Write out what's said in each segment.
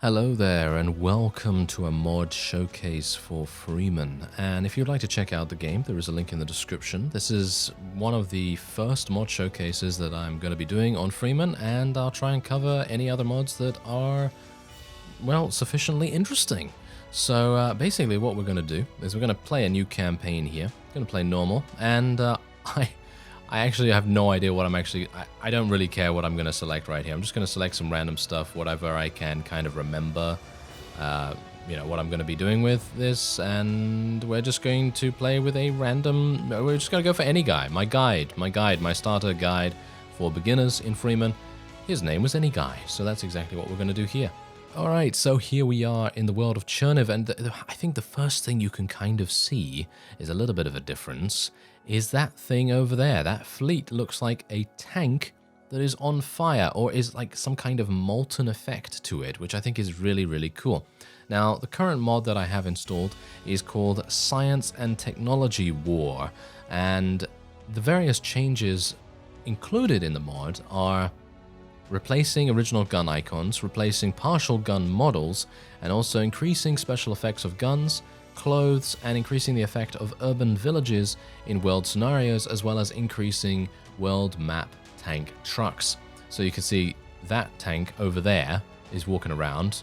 Hello there and welcome to a mod showcase for Freeman, and if you'd like to check out the game there is a link in the description. This is one of the first mod showcases that I'm going to be doing on Freeman, and I'll try and cover any other mods that are, well, sufficiently interesting. So basically what we're going to do is we're going to play a new campaign here. I'm going to play normal, and I actually have no idea what I don't really care what I'm going to select right here. I'm just going to select some random stuff, whatever I can kind of remember, what I'm going to be doing with this, and we're just going to play with a random, we're just going to go for any guy. My starter guide for beginners in Freeman, his name was Any Guy, so that's exactly what we're going to do here. Alright, so here we are in the world of Cherniv, and I think the first thing you can kind of see is a little bit of a difference, is that thing over there. That fleet looks like a tank that is on fire, or is like some kind of molten effect to it, which I think is really, really cool. Now, the current mod that I have installed is called Science and Technology War, and the various changes included in the mod are replacing original gun icons, replacing partial gun models, and also increasing special effects of guns, clothes, and increasing the effect of urban villages in world scenarios, as well as increasing world map tank trucks. So you can see that tank over there is walking around,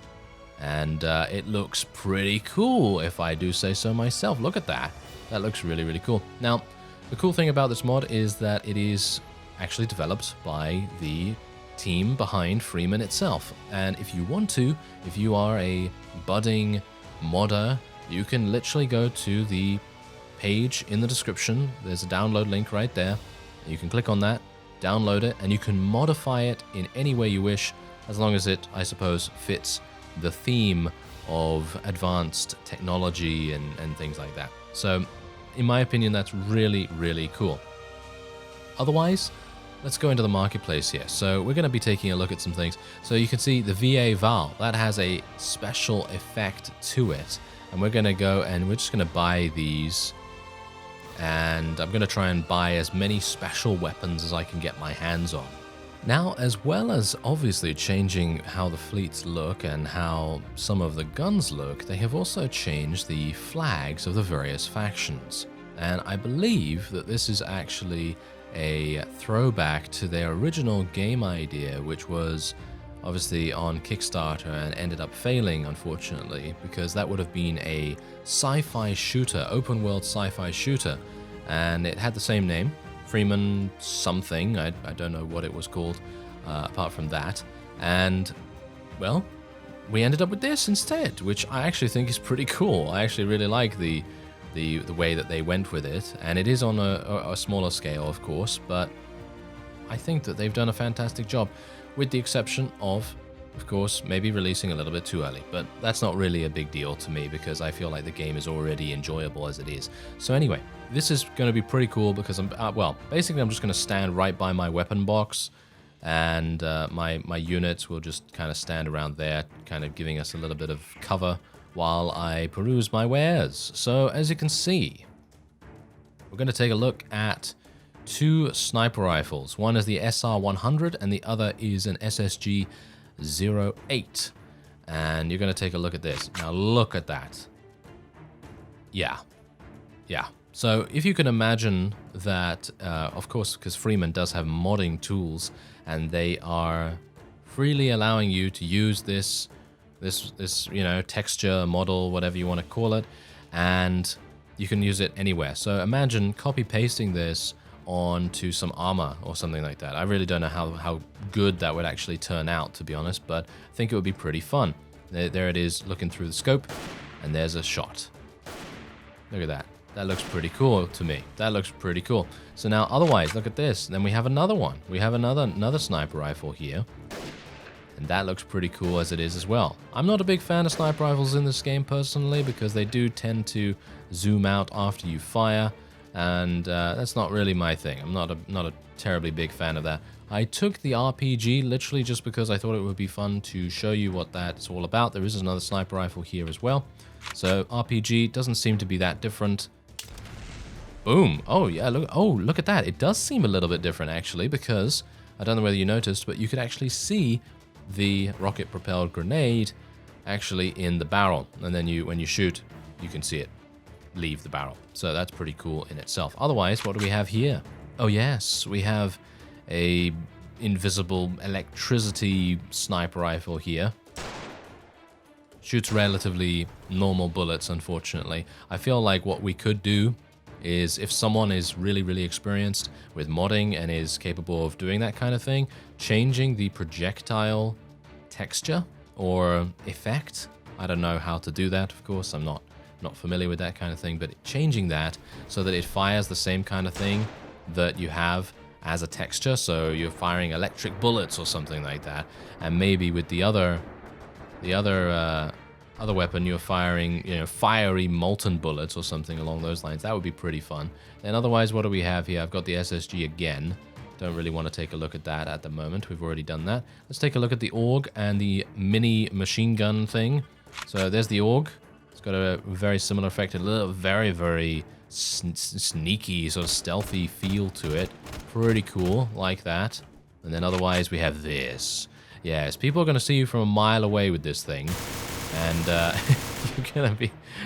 and it looks pretty cool, if I do say so myself. Look at that. That looks really, really cool. Now, the cool thing about this mod is that it is actually developed by the team behind Freeman itself, and if you want to, if you are a budding modder, you can literally go to the page in the description. There's a download link right there. You can click on that, download it, and you can modify it in any way you wish, as long as it, I suppose, fits the theme of advanced technology and things like that. So in my opinion, that's really, really cool. Otherwise, let's go into the marketplace here. So we're going to be taking a look at some things. So you can see the VA Val, that has a special effect to it. And we're going to go and we're just going to buy these. And I'm going to try and buy as many special weapons as I can get my hands on. Now, as well as obviously changing how the fleets look and how some of the guns look, they have also changed the flags of the various factions. And I believe that this is actually a throwback to their original game idea, which was obviously on Kickstarter and ended up failing, unfortunately, because that would have been a sci-fi shooter, open world sci-fi shooter, and it had the same name, Freeman something, I don't know what it was called apart from that, and well, we ended up with this instead, which I actually think is pretty cool. I actually really like the way that they went with it, and it is on a smaller scale, of course, but I think that they've done a fantastic job, with the exception of course, maybe releasing a little bit too early, but that's not really a big deal to me because I feel like the game is already enjoyable as it is. So anyway, this is going to be pretty cool because basically I'm just going to stand right by my weapon box, and my units will just kind of stand around there, kind of giving us a little bit of cover while I peruse my wares. So as you can see, we're going to take a look at two sniper rifles. One is the SR-100 and the other is an SSG-08. And you're going to take a look at this. Now look at that. Yeah. So if you can imagine that, of course, because Freeman does have modding tools, and they are freely allowing you to use this texture, model, whatever you want to call it, and you can use it anywhere. So imagine copy pasting this onto some armor or something like that. I really don't know how good that would actually turn out, to be honest, but I think it would be pretty fun. There it is, looking through the scope, and there's a shot. Look at that. That looks pretty cool to me. That looks pretty cool. So now, otherwise, look at this. Then we have another one. We have another sniper rifle here. And that looks pretty cool as it is as well. I'm not a big fan of sniper rifles in this game personally, because they do tend to zoom out after you fire, and that's not really my thing. I'm not a terribly big fan of that. I took the RPG literally just because I thought it would be fun to show you what that's all about. There is another sniper rifle here as well. So RPG doesn't seem to be that different. Boom. Oh yeah, look at that. It does seem a little bit different actually, because I don't know whether you noticed, but you could actually see the rocket-propelled grenade actually in the barrel. And then when you shoot, you can see it leave the barrel. So that's pretty cool in itself. Otherwise, what do we have here? Oh yes, we have a invisible electricity sniper rifle here. Shoots relatively normal bullets, unfortunately. I feel like what we could do is, if someone is really, really experienced with modding and is capable of doing that kind of thing, changing the projectile texture or effect. I don't know how to do that, of course. I'm not familiar with that kind of thing, but changing that so that it fires the same kind of thing that you have as a texture. So you're firing electric bullets or something like that, and maybe with the other weapon you're firing, fiery molten bullets or something along those lines. That would be pretty fun. And otherwise, what do we have here? I've got the SSG again. Don't really want to take a look at that at the moment. We've already done that. Let's take a look at the AUG and the mini machine gun thing. So there's the AUG. It's got a very similar effect, a little very, very sneaky, sort of stealthy feel to it. Pretty cool, like that. And then otherwise we have this. Yes, people are going to see you from a mile away with this thing, and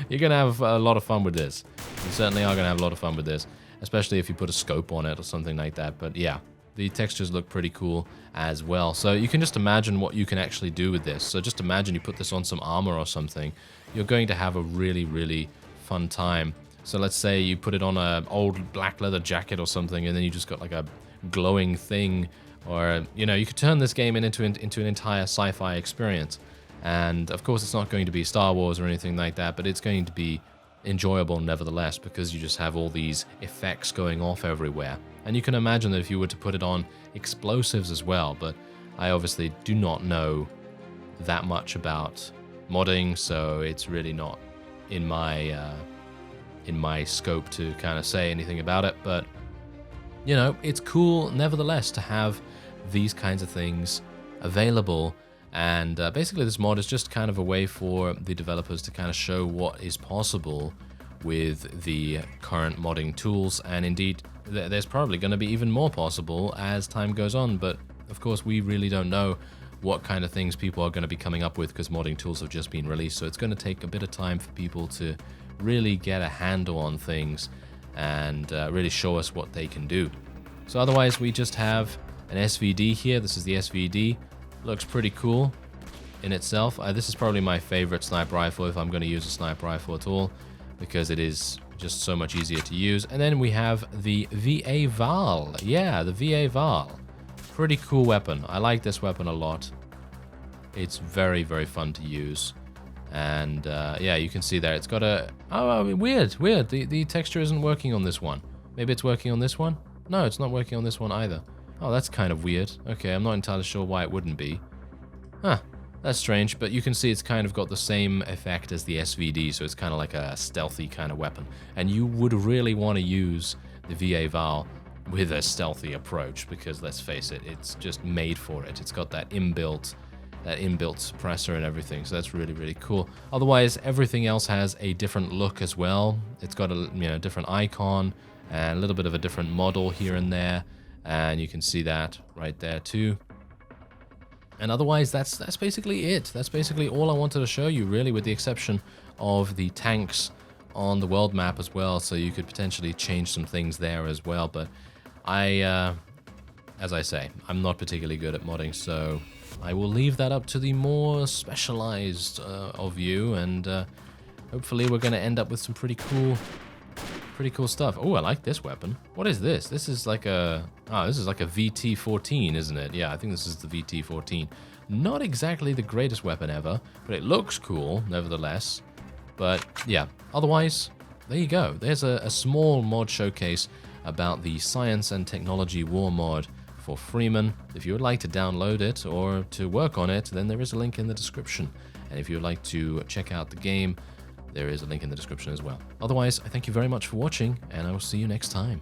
you're gonna have a lot of fun with this. You certainly are gonna have a lot of fun with this, especially if you put a scope on it or something like that. But yeah, the textures look pretty cool as well. So you can just imagine what you can actually do with this. So just imagine you put this on some armor or something. You're going to have a really, really fun time. So let's say you put it on an old black leather jacket or something, and then you just got like a glowing thing. Or, you could turn this game into an entire sci-fi experience. And of course it's not going to be Star Wars or anything like that, but it's going to be enjoyable nevertheless, because you just have all these effects going off everywhere. And you can imagine that if you were to put it on explosives as well, but I obviously do not know that much about modding, so it's really not in my scope to kind of say anything about it. But it's cool nevertheless to have these kinds of things available. And basically this mod is just kind of a way for the developers to kind of show what is possible with the current modding tools. And indeed, there's probably going to be even more possible as time goes on. But of course, we really don't know what kind of things people are going to be coming up with, because modding tools have just been released. So it's going to take a bit of time for people to really get a handle on things and really show us what they can do. So otherwise, we just have an SVD here. This is the SVD. Looks pretty cool in itself. This is probably my favorite sniper rifle if I'm going to use a sniper rifle at all, because it is just so much easier to use. And then we have the VA Val. Yeah, the VA Val. Pretty cool weapon. I like this weapon a lot. It's very, very fun to use. And yeah, you can see there. It's got a... Oh, weird. The texture isn't working on this one. Maybe it's working on this one? No, it's not working on this one either. Oh, that's kind of weird. Okay, I'm not entirely sure why it wouldn't be. Huh, that's strange, but you can see it's kind of got the same effect as the SVD, so it's kind of like a stealthy kind of weapon. And you would really want to use the VA Val with a stealthy approach, because let's face it, it's just made for it. It's got that inbuilt suppressor and everything, so that's really, really cool. Otherwise, everything else has a different look as well. It's got a different icon and a little bit of a different model here and there. And you can see that right there too. And otherwise, that's basically it. That's basically all I wanted to show you, really, with the exception of the tanks on the world map as well. So you could potentially change some things there as well. But as I say, I'm not particularly good at modding, so I will leave that up to the more specialized of you. And hopefully we're going to end up with some pretty cool stuff. Oh, I like this weapon. What is this? This is like a... Oh, this is like a VT-14, isn't it? Yeah, I think this is the VT-14. Not exactly the greatest weapon ever, but it looks cool, nevertheless. But, yeah. Otherwise, there you go. There's a small mod showcase about the Science and Technology War mod for Freeman. If you would like to download it or to work on it, then there is a link in the description. And if you would like to check out the game, there is a link in the description as well. Otherwise, I thank you very much for watching, and I will see you next time.